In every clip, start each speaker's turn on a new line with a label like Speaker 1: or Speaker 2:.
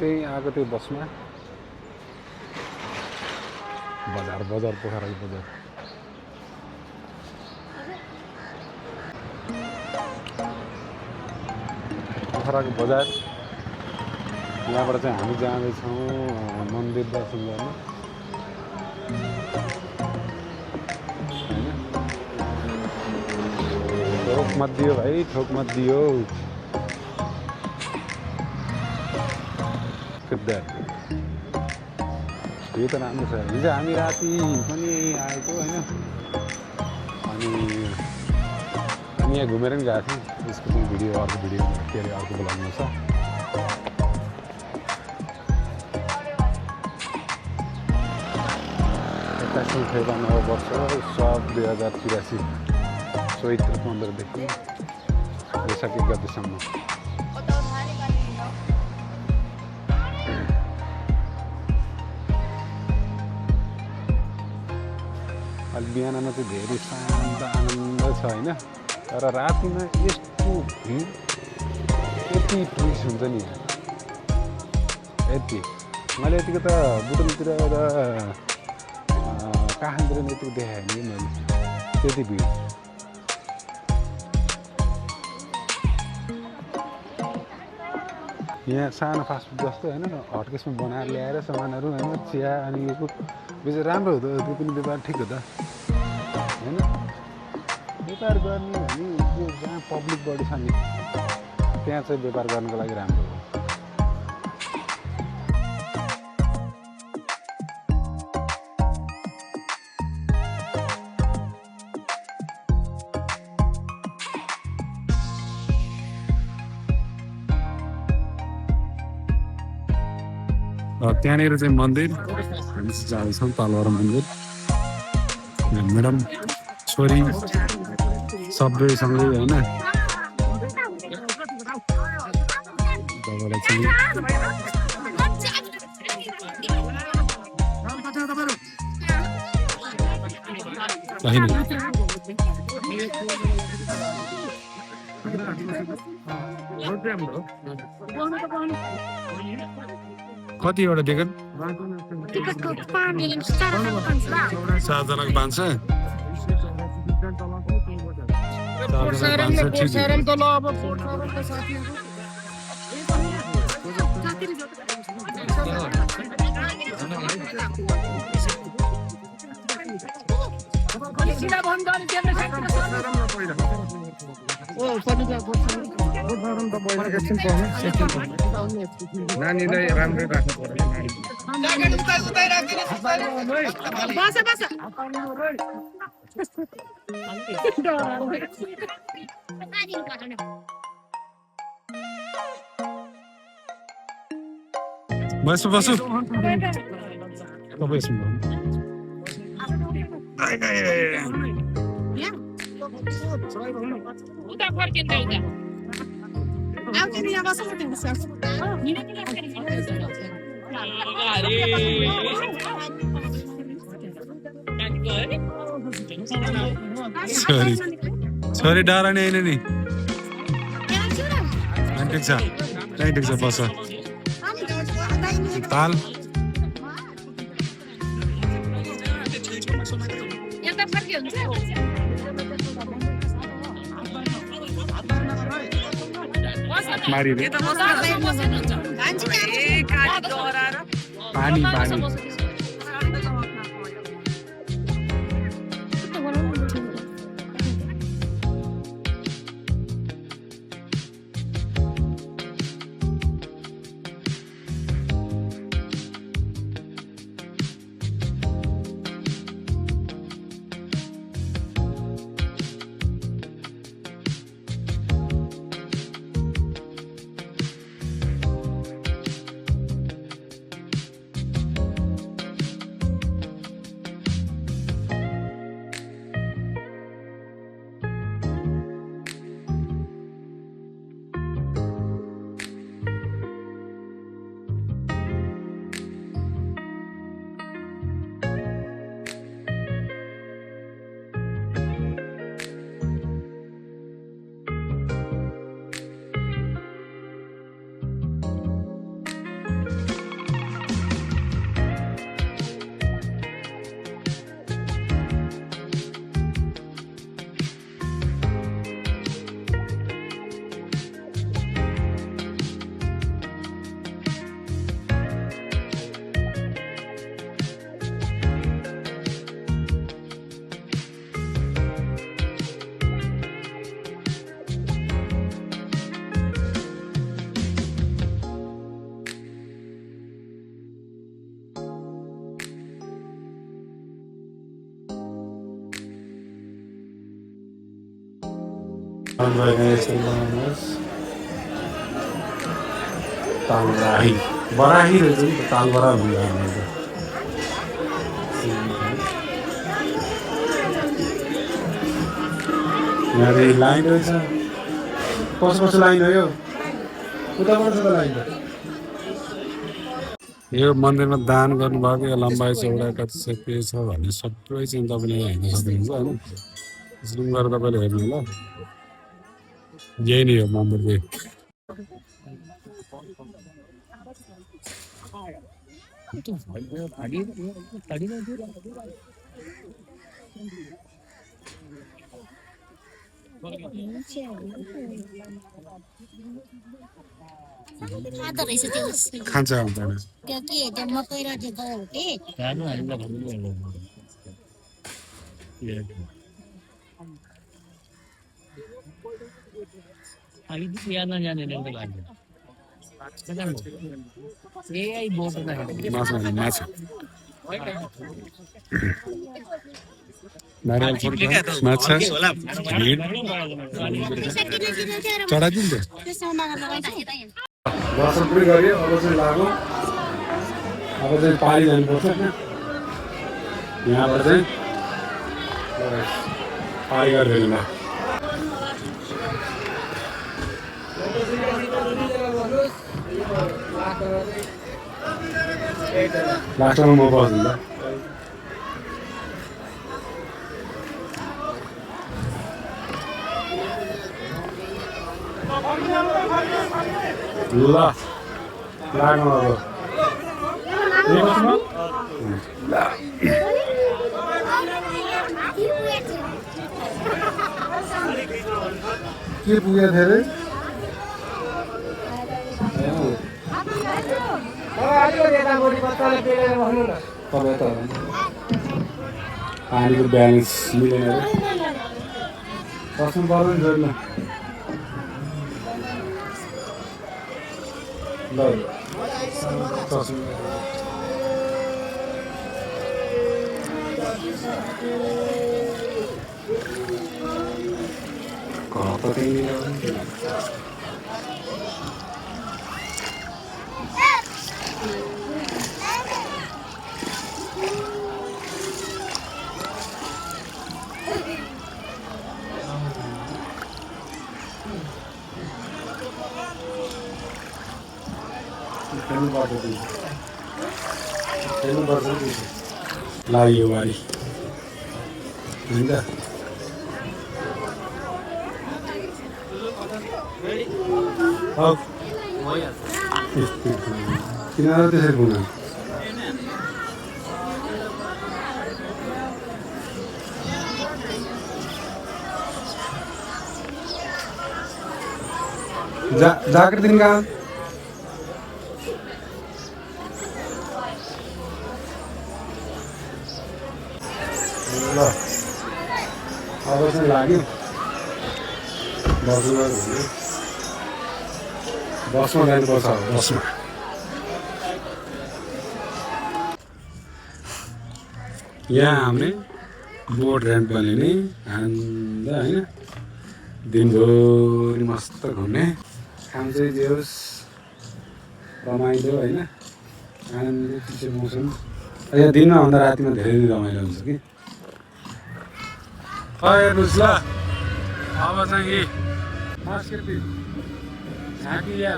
Speaker 1: चाहिँ आएको त्यो बसमा बजार पोखराको बजार पोखराको बजार यहाँबाट चाहिँ हामी जाँदैछौँ मन्दिर दर्शन गर्न ठोक मत दियो भाइ ठोक मत दियो यो त राम्रो छ हिजो हामी राति पनि आएको होइन अनि यहाँ घुमेर पनि गएको थियौँ यसको चाहिँ भिडियो अर्को भिडियो के अरे अर्को ब्लगमा छ फेब्रुअरी नव वर्ष सब 2083 चैत्र 15देखि वैशाख 1 गतेसम्म अहिले बिहानमा चाहिँ धेरै शान्त आनन्द छ होइन तर रातिमा यस्तो भिड यति टुरिस्ट हुन्छ नि यहाँ यति मैले यतिको त बुटोलतिर र काठमाडौँतिर यतिको देखाएँ नि मैले त्यति भिड यहाँ सानो फास्टफुड जस्तो होइन हटकेसमा बनाएर ल्याएर सामानहरू होइन चिया अनि यो बेसी राम्रो हो त त्यो पनि व्यापार ठिक हो त होइन व्यापार गर्ने भने यो जहाँ पब्लिक बढी छ नि त्यहाँ चाहिँ व्यापार गर्नको लागि राम्रो हो त्यहाँनिर चाहिँ मन्दिर हामी जाँदैछौँ पालवार मन्दिर म्याडम छोरी सबैसँगै होइन कतिवटा टिकट 7जनाको 500 नानीलाई राम्रै राख्नु पर्यो बसु बसु छोरी डाँडा नि होइन नि ठिक छ बस ताल पानी यस्तै बनाउनुहोस् तालबराही बराही रहेछ नि त तालबरा हुन्छ यहाँदेखि लाइन रहेछ कसो कसो लाइन हो यो उताबाट छ त लाइन त यो मन्दिरमा दान गर्नुभएको यो लम्बाइ चौडाइ कति छ के छ भन्ने सबै चाहिँ तपाईँले हेर्न सक्नुहुन्छ होइन जुम गरेर तपाईँले हेर्नु ल यही नै हो मन्दिर चाहिँ खान्छ हुँदैन माछा नारियल माछा चढाइदिनु दर्शन पनि गऱ्यो अब चाहिँ लाग्यो अब चाहिँ पारी जानुपर्छ यहाँबाट चाहिँ पारी गरेर ल लास्टमा म बस्छु ल ल लाग्नु अब के पुगेको थियो अरे पानीको ब्यालेन्स मिलेन बस्नु पर्दैन जोड्नु ल लाग्यो बारी होइन त किन त्यसरी पुग्नु जाकेट दिन कहाँ ल अब चाहिँ लाग्यो बसमा जानुपर्छ बसमा यहाँ हामीले बोट रेन्ट बनिने अन्त होइन दिनभरि मस्त घुम्ने काम चाहिँ जे होस् रमाइलो होइन आनन्द चिसो मौसम यहाँ दिनमा भन्दा रातिमा धेरै नै रमाइलो हुन्छ कि हेर्नुहोस् ल अब चाहिँ संस्कृति झाँकिया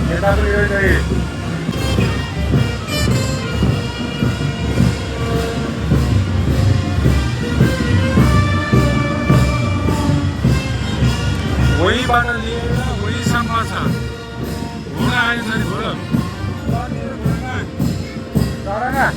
Speaker 1: यता पनि एउटै वहीबाट लिएर वहीसम्म छ घोडा आयो छ नि घोडा चढा